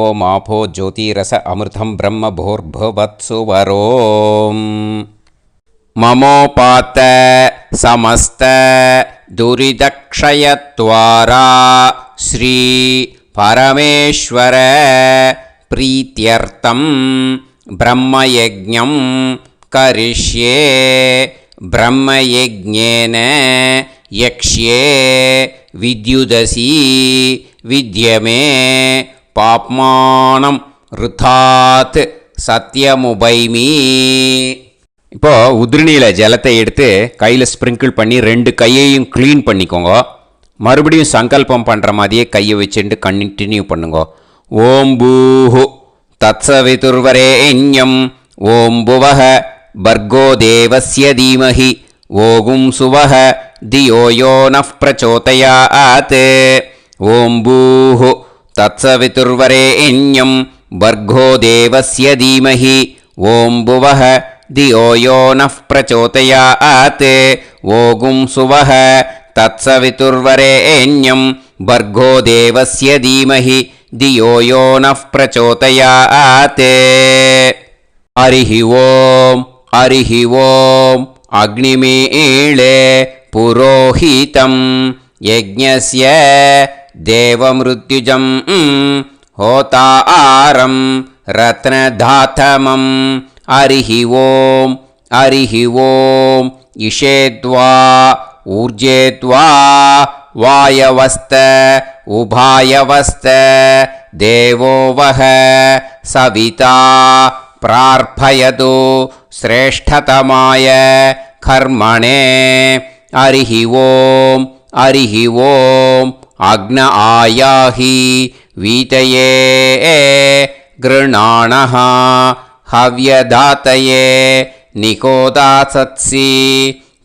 ஓம் ஆபோ ஜோதிரஸ அமிர்தம் பிரம்ம பூர்புவத்சு வரோம். மமோபாத்த சமஸ்த துரிதக்ஷயத்வாரா ஸ்ரீ பரமேஸ்வர பிரீத்யர்த்தம் பிரம்மயஜ்ஞம் கரிஷ்யே பிரம்மயஜ்ஞேன யக்ஷ்யே வித்யுதசி வித்யமே பாப்மானம் ருதாத் சத்யமுபைமி. இப்போது உதிரணியில் ஜலத்தை எடுத்து கையில் ஸ்ப்ரிங்கிள் பண்ணி 2 கையையும் க்ளீன் பண்ணிக்கோங்க. மறுபடியும் சங்கல்பம் பண்ணுற மாதிரியே கையை வச்சுட்டு கண்டினியூ பண்ணுங்க. ஓம் பூஹு தத்சவிதுர்வரேண்யம் ஓம் புவஹ பர்கோ தேவஸ்ய தீமஹி ஓகும் சுவஹ தியோ யோ நஃப் பிரச்சோதயாத். ஓம் பூஹு தத்சவிதுர்வரேண்யம் பர்கோ தேவஸ்ய தீமஹி ஓம் புவஹ தியோ யோ நஃப் பிரச்சோதயாத். ஓகும் சுவஹ தத்சவிதுர்வரேண்யம் பர்கோ தேவஸ்ய தீமஹி தியோ யோ நஃப் பிரச்சோதயாத். ஹரிஹி ஓம் ஹரிஹி ஓம் அக்னிமீளே புரோஹிதம் யஜ்ஞஸ்ய தேவமிருத்யுஜம் ஹோதாரம் ரத்னதாதமம். ஹரிஹி ஓம் ஹரிஹி ஓம் இஷேத்வா ஊர்ஜேத்வா வாயவஸ்த உபாயவஸ்த தேவோ வஹ சவிதா பிரார்ப்பயது ஸ்ரேஷ்டதமாய கர்மணே. ஹரிஹி ஓம் ஹரிஹி ஓம் அக்ன ஆயாஹி வீதயே கிருணாணஹ ஹவ்யதாத்தயே நிகோதாசத்சி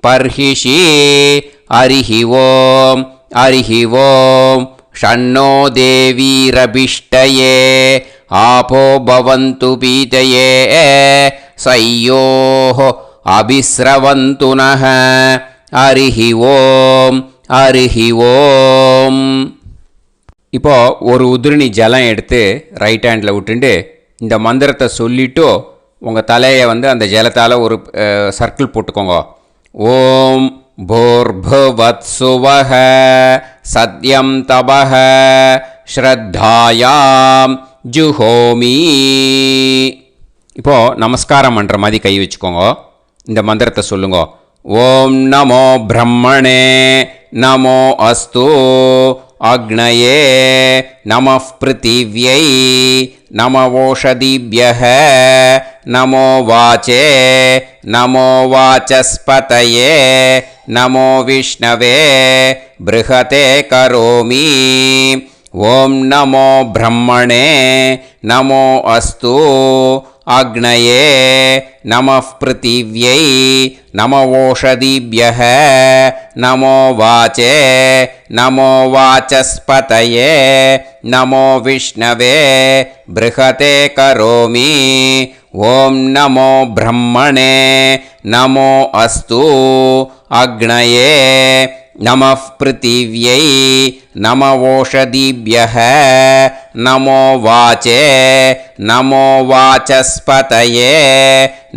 பர்ஹிஷி. ஹரிஹி ஓம் ஹரிஹி ஓம் ஷண்ணோ தேவீரபிஷ்டயே ஆபோ பவந்து பீதயே சய்யோஹ அபிஸ்ரவந்து நஹ. ஹரிஹி ஓம் ஹரிஹி ஓம். இப்போ ஒரு உதிரணி ஜலம் எடுத்து ரைட் ஹேண்டில் விட்டுண்டு இந்த மந்திரத்தை சொல்லிவிட்டு உங்கள் தலையை அந்த ஜலத்தால் ஒரு சர்க்கிள் போட்டுக்கோங்க. ஓம் பூர்புவத்சுவஹ சத்யம் தபஹ ஸ்ரத்தாயாம் ஜுஹோமி. இப்போது நமஸ்காரம் பண்ணுற மாதிரி கை வச்சுக்கோங்க. இந்த மந்திரத்தை சொல்லுங்க. ஓம் நமோ பிரம்மணே நமோ அஸ்து அக்னயே நமஃ பிருத்திவ்யை நமவோஷதிப்யஹ நமோ வாச்சே நமோ வாசஸ்பதயே நமோ விஷ்ணவே ப்ருஹதே கரோமி. ஓம் நமோ பிரம்மணே நமோ அஸ்து அக்னயே நமஃ பிருத்திவ்யை நமவோஷதிப்யஹ நமோ வாச்சே நமோ வாசஸ்பதயே நமோ விஷ்ணவே ப்ருஹதே கரோமி. ஓம் நமோ பிரம்மணே நமோ அஸ்து அக்னயே நமஃ பிருத்திவ்யை நமவோஷதிப்யஹ நமோ வாச்சே நமோ வாசஸ்பதயே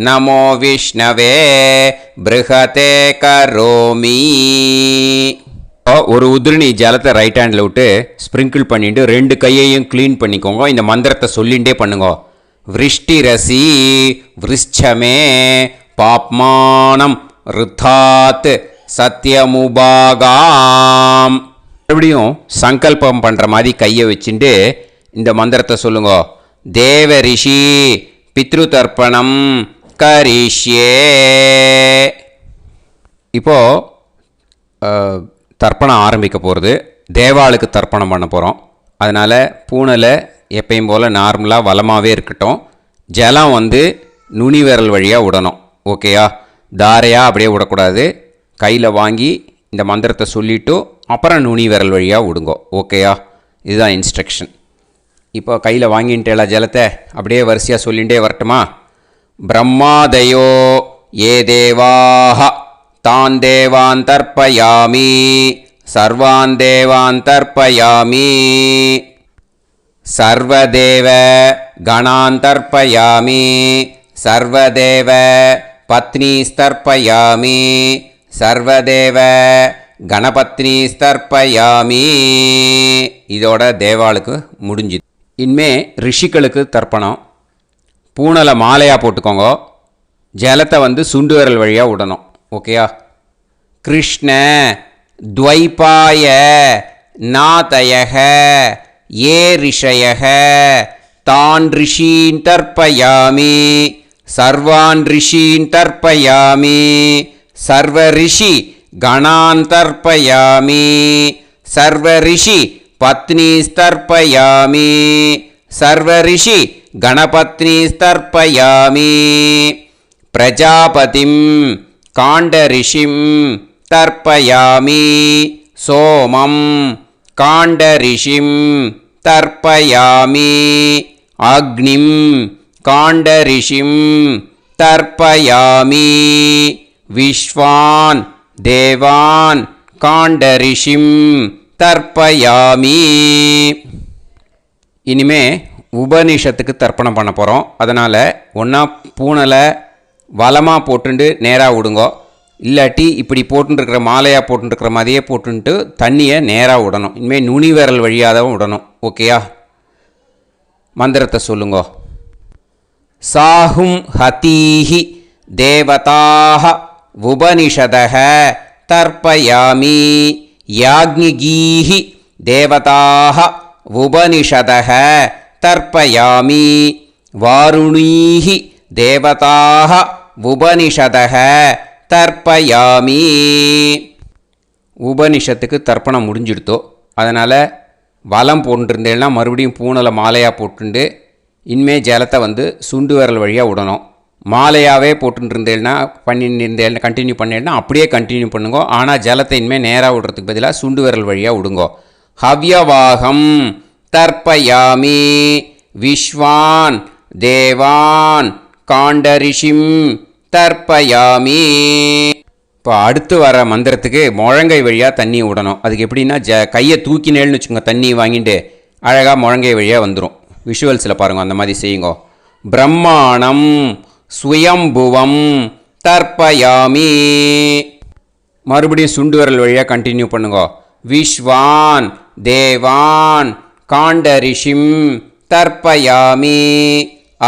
நமோ விஷ்ணவே ப்ருஹதே கரோமி. ஒரு உதிரணி ஜலத்தை ரைட் ஹேண்டில் விட்டு ஸ்ப்ரிங்கிள் பண்ணிட்டு 2 கையையும் க்ளீன் பண்ணிக்கோங்க. இந்த மந்திரத்தை சொல்லிகிட்டே பண்ணுங்க. விருஷ்டிரசி விருஷ்சமே பாப்மானம் ருத்தாத் சத்யமுபாகாம். மறுபடியும் சங்கல்பம் பண்ணுற மாதிரி கையை வச்சுட்டு இந்த மந்திரத்தை சொல்லுங்க. தேவ ரிஷி பித்ரு தர்ப்பணம் கரிஷ்யே. இப்போது தர்ப்பணம் ஆரம்பிக்க போகிறது. தேவாளுக்கு தர்ப்பணம் பண்ண போகிறோம். அதனால் பூனலை எப்பயும் போல் நார்மலாக வளமாகவே இருக்கட்டும். ஜலம் நுனி விரல் வழியாக விடணும். ஓகேயா? தாரையாக அப்படியே விடக்கூடாது. கையில் வாங்கி இந்த மந்திரத்தை சொல்லிவிட்டு அப்புறம் நுனி விரல் வழியாக விடுங்கோ. ஓகேயா? இதுதான் இன்ஸ்ட்ரக்ஷன். இப்போ கையில் வாங்கின்ட்டேல ஜலத்தை அப்படியே வரிசையாக சொல்லிகிட்டே வரட்டுமா? பிரம்மாதயோ ஏ தேவாஹ தான் தேவான் தர்ப்பயாமி சர்வான் தேவான் தர்ப்பயாமி சர்வதேவ கணான் தர்ப்பயாமி சர்வதேவ பத்னீஸ்தர்ப்பயாமி சர்வதேவ கணபத்னி ஸ்தர்ப்பயாமி. இதோட தேவாளுக்கு முடிஞ்சுது. இனிமே ரிஷிகளுக்கு தர்ப்பணம். பூனலை மாலையாக போட்டுக்கோங்க. ஜலத்தை சுண்டு விரல் வழியாக விடணும். ஓகேயா? கிருஷ்ண துவைபாய நாதயக ஏ ரிஷயக தான் ரிஷீன் தர்ப்பயாமி சர்வான் ரிஷீன் தர்ப்பயாமி சர்வ ரிஷி கணான் தர்ப்பயாமி சர்வ ரிஷி பத்னீஸ்தர்ப்பயாமி சர்வ ரிஷி கணபத்னீஸ்தர்ப்பயாமி பிரஜாபதிம் காண்டரிஷிம் தர்ப்பயாமி சோமம் காண்டரிஷிம் தர்ப்பயாமி அக்னிம் காண்டரிஷிம் தர்ப்பயாமி விஸ்வான் தேவான் காண்டரிஷிம் தர்ப்பயாமி. இனிமே உபனிஷத்துக்கு தர்ப்பணம் பண்ண போகிறோம். அதனால் ஒன்றா பூனலை வலமாக போட்டுண்டு நேராக விடுங்கோ, இல்லாட்டி இப்படி போட்டுருக்கிற மாலையாக போட்டுருக்கிற மாதிரியே போட்டுன்ட்டு தண்ணியை நேராக விடணும். இனிமேல் நுனி விரல் வழியாக தான் விடணும். ஓகேயா? மந்திரத்தை சொல்லுங்கோ. சாஹும் ஹதீஹி தேவதாக உபனிஷதக தர்ப்பயாமி யாக்ஞிகீஹி தேவதாக உபனிஷதக தர்ப்பயாமி வாருணீஹி தேவதாக உபனிஷதக தர்ப்பயாமி. உபனிஷத்துக்கு தர்ப்பணம் முடிஞ்சிடுத்தோ, அதனால் வலம் போட்டுருந்தேன்னா மறுபடியும் பூனலை மாலையாக போட்டுண்டு இனிமே ஜலத்தை சுண்டு விரல் வழியாக விடணும். மாலையாகவே போட்டுருந்தேன்னா பண்ணியிருந்தேன் கண்டினியூ பண்ணேன்னா அப்படியே கண்டினியூ பண்ணுங்க. ஆனால் ஜலத்தை இனிமேல் நேராக விடுறதுக்கு பதிலாக சுண்டு விரல் வழியாக விடுங்கோ. ஹவ்யவாகம் தர்ப்பயாமி விஸ்வான் தேவான் காண்டரிஷிம் தர்ப்பயாமி. இப்போ அடுத்து வர மந்திரத்துக்கு முழங்கை வழியாக தண்ணி விடணும். அதுக்கு எப்படின்னா கையை தூக்கினேன்னு வச்சுக்கோங்க, தண்ணி வாங்கிட்டு அழகாக முழங்கை வழியாக வந்துடும். விஷுவல்ஸில் பாருங்கள், அந்த மாதிரி செய்யுங்கோ. பிரம்மாணம் சுயம்புவம் தர்ப்பயாமி. மறுபடியும் சுண்டு விரல் வழியாக கண்டினியூ பண்ணுங்கோ. விஸ்வான் தேவான் காண்டரிஷிம் தர்ப்பயாமி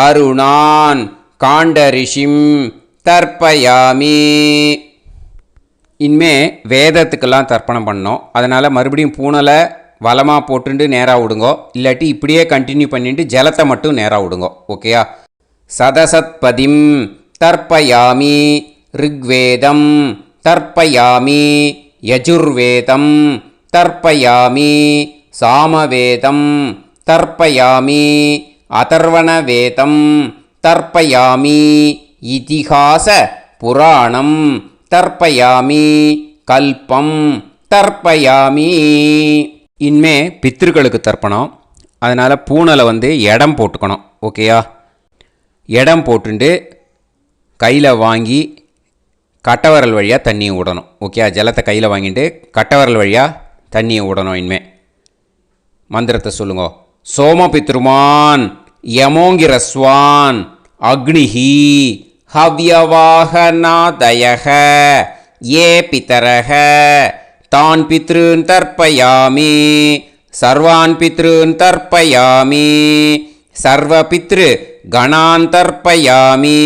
அருணான் காண்டரிஷிம் தர்ப்பயாமி. இனிமே வேதத்துக்கெல்லாம் தர்ப்பணம் பண்ணோம். அதனால் மறுபடியும் பூனலை வலமாக போட்டுண்டு நேராக விடுங்கோ, இல்லாட்டி இப்படியே கண்டினியூ பண்ணிட்டு ஜலத்தை மட்டும் நேராக விடுங்கோ. ஓகேயா? சதசத்பதிம் தர்ப்பயாமி ரிக்வேதம் தர்ப்பயாமி யஜுர்வேதம் தர்ப்பயாமி சாமவேதம் தர்ப்பயாமி அதர்வணவேதம் தர்ப்பயாமி இதிஹாச புராணம் தர்ப்பயாமி கல்பம் தர்ப்பயாமி. இனிமே பித்ருக்களுக்கு தர்ப்பணம். அதனால் பூனலை இடம் போட்டுக்கணும். ஓகேயா? இடம் போட்டுண்டு கையில் வாங்கி கட்டவரல் வழியாக தண்ணியை விடணும். ஓகே? ஜலத்தை கையில் வாங்கிட்டு கட்டவரல் வழியாக தண்ணியை விடணும். இனிமே மந்திரத்தை சொல்லுங்க. சோமபித்ருமான் யமோங்கிரஸ்வான் அக்னிஹி ஹவ்யவாகநாதயக ஏ பிதரக தான் பித்ருன் தர்ப்பயாமி சர்வான் பித்ருன் தர்ப்பயாமி சர்வபித்ரு கணான் தர்ப்பயாமி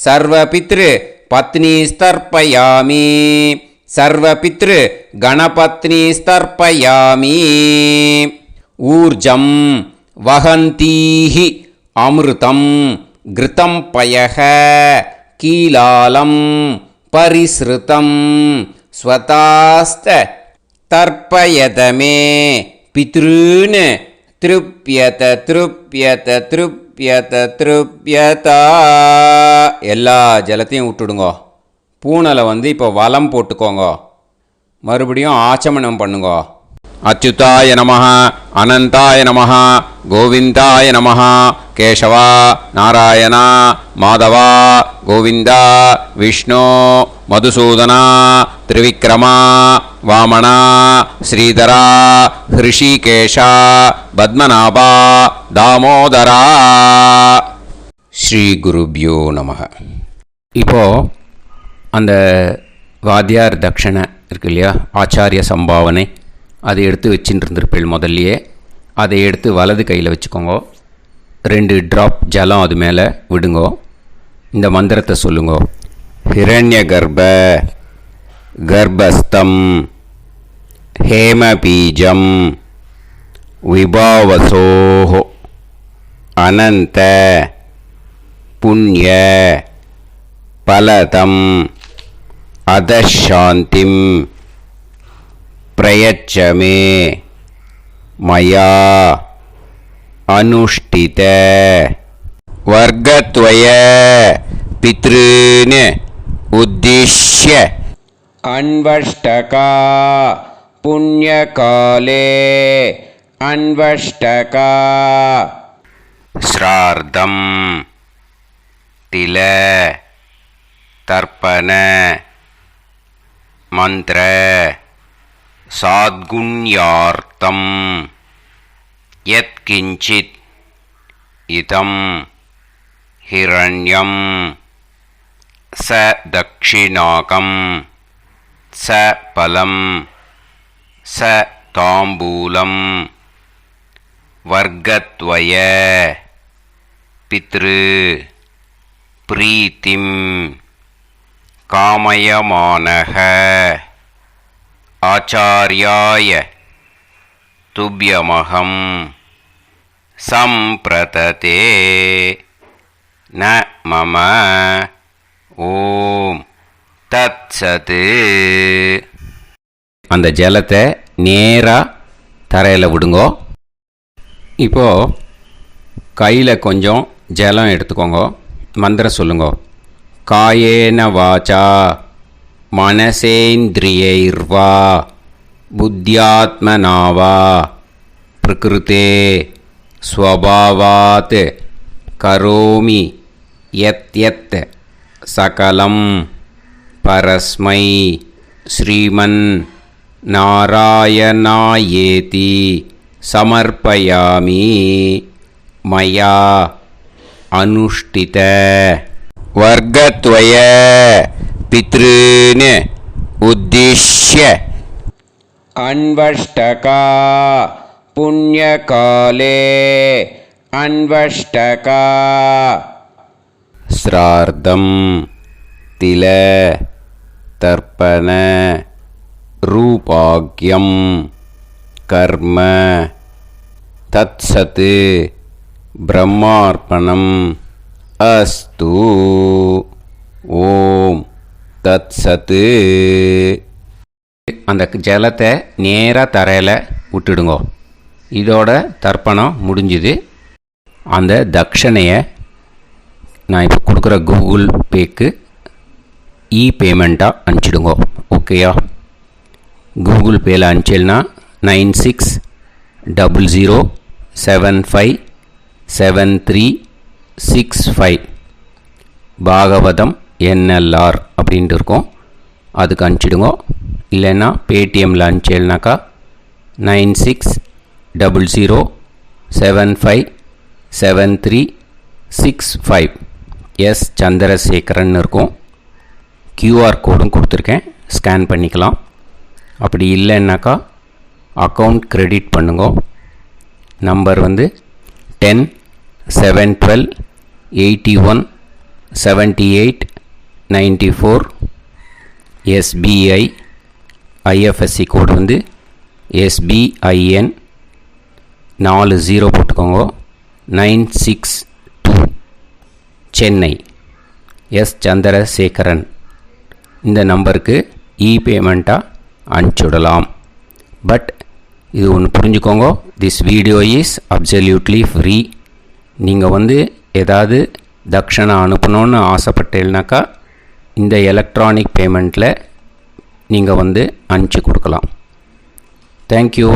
சர்வபித்ரு பத்னீஸ்தர்ப்பயாமி சர்வபித்ரு கணபத்னீஸ்தர்ப்பயாமி. ஊர்ஜம் வஹந்தீஹி அமிர்தம் கிருதம் பயக கீலாலம் பரிஸ்ருதம் ஸ்வதாஸ்த தர்ப்பயதமே பித்ருன் திருப்யத திருப்யத திருப்யத திருப்யதா. எல்லா ஜலத்தையும் விட்டுடுங்கோ. பூனலை இப்போ வலம் போட்டுக்கோங்க. மறுபடியும் ஆச்சமனம் பண்ணுங்க. அச்சுதாய நமஹ அனந்தாய நமஹ கோவிந்தாய நமஹ கேசவா நாராயணா மாதவா கோவிந்தா விஷ்ணு மதுசூதனா திரிவிக்ரமா வாமனா ஸ்ரீதரா ஹிருஷிகேஷா பத்மநாபா தாமோதரா. ஸ்ரீ குருப்யோ நமஹ. இப்போது அந்த வாத்தியார் தட்சணை இருக்கு இல்லையா, ஆச்சாரிய சம்பாவனை, அதை எடுத்து வச்சுட்டு இருந்திருப்பேள் முதல்லையே. அதை எடுத்து வலது கையில் வச்சுக்கோங்க. 2 ட்ராப் ஜலம் அது மேலே விடுங்கோ. இந்த மந்திரத்தை சொல்லுங்கோ. हिरण्यगर्भ गर्भस्थं हेमबीजं विभावसोः अनंत पुण्य फलदम् अधशान्तिं प्रयच्छ मे मया अनुष्ठित वर्गद्वय पितॄन् उद्दिश्य अन्वष्टका पुण्यकाले अन्वष्टका श्रार्धं तिल तर्पण मंत्र साद्गुण्यार्थं यत्किंचित् इदं हिरण्यं स दक्षिणाकं स फलं स ताम्बूलं वर्गद्वय पितृ प्रीतिं कामयमानः आचार्याय तुभ्यमहं संप्रतते न मम ஓம் தத்சது. அந்த ஜலத்தை நேராக தரையில் விடுங்கோ. இப்போது கையில் கொஞ்சம் ஜலம் எடுத்துக்கோங்க. மந்திரம் சொல்லுங்க. காயேன வாச்சா மனசேந்திரியைர்வா புத்தியாத்மனாவா பிரகிருதே ஸ்வபாவாத் கரோமி யத் யத் சகலம் பரஸ்மை ஸ்ரீமன் நாராயணாயேதி சமர்ப்பயாமி மயா அனுஷ்டித வர்கத்வய பித்ருன் உத்திஷ்ய அன்வஷ்டகா புண்ணியகாலே அன்வஷ்டகா ஸ்ரார்த்தம் தில தர்ப்பண ரூபாக்யம் கர்ம தத்சத் பிரம்மார்ப்பணம் அஸ்து. ஓம் தத்சத். அந்த ஜலத்தை நேராக தரையில் விட்டுடுங்க. இதோட தர்ப்பணம் முடிஞ்சுது. அந்த தட்சணையை நான் இப்போ கொடுக்குற கூகுள் பேக்கு பேமெண்ட்டாக அனுப்பிச்சிடுங்க. ஓகேயா? கூகுள் பேயில் அனுப்பிச்சில்னா 9600757365 பாகவதம் NLR அப்படின்ட்டு இருக்கும். அதுக்கு அனுப்பிச்சிடுங்க. இல்லைன்னா பேடிஎம்மில் அனுப்பிச்சில்னாக்கா 9600757365 எஸ் சந்திரசேகரன் இருக்கும். QR கோடும் கொடுத்துருக்கேன், ஸ்கேன் பண்ணிக்கலாம். அப்படி இல்லைன்னாக்கா அக்கௌண்ட் கிரெடிட் பண்ணுங்க. நம்பர் வந்து 10-7-12-81-78-94. SBI IFSC கோடு வந்து SBIN 40 போட்டுக்கோங்க. 962 சென்னை. எஸ் சந்திரசேகரன். இந்த நம்பருக்கு பேமெண்ட்டாக அனுப்பிச்சுடலாம். பட் இது ஒன்று புரிஞ்சுக்கோங்க, this video is absolutely free. நீங்கள் வந்து ஏதாவது தட்சணை அனுப்பணுன்னு ஆசைப்பட்டேன்னாக்கா இந்த எலக்ட்ரானிக் பேமெண்ட்டில் நீங்கள் வந்து அனுப்பிச்சி கொடுக்கலாம். தேங்க்யூ.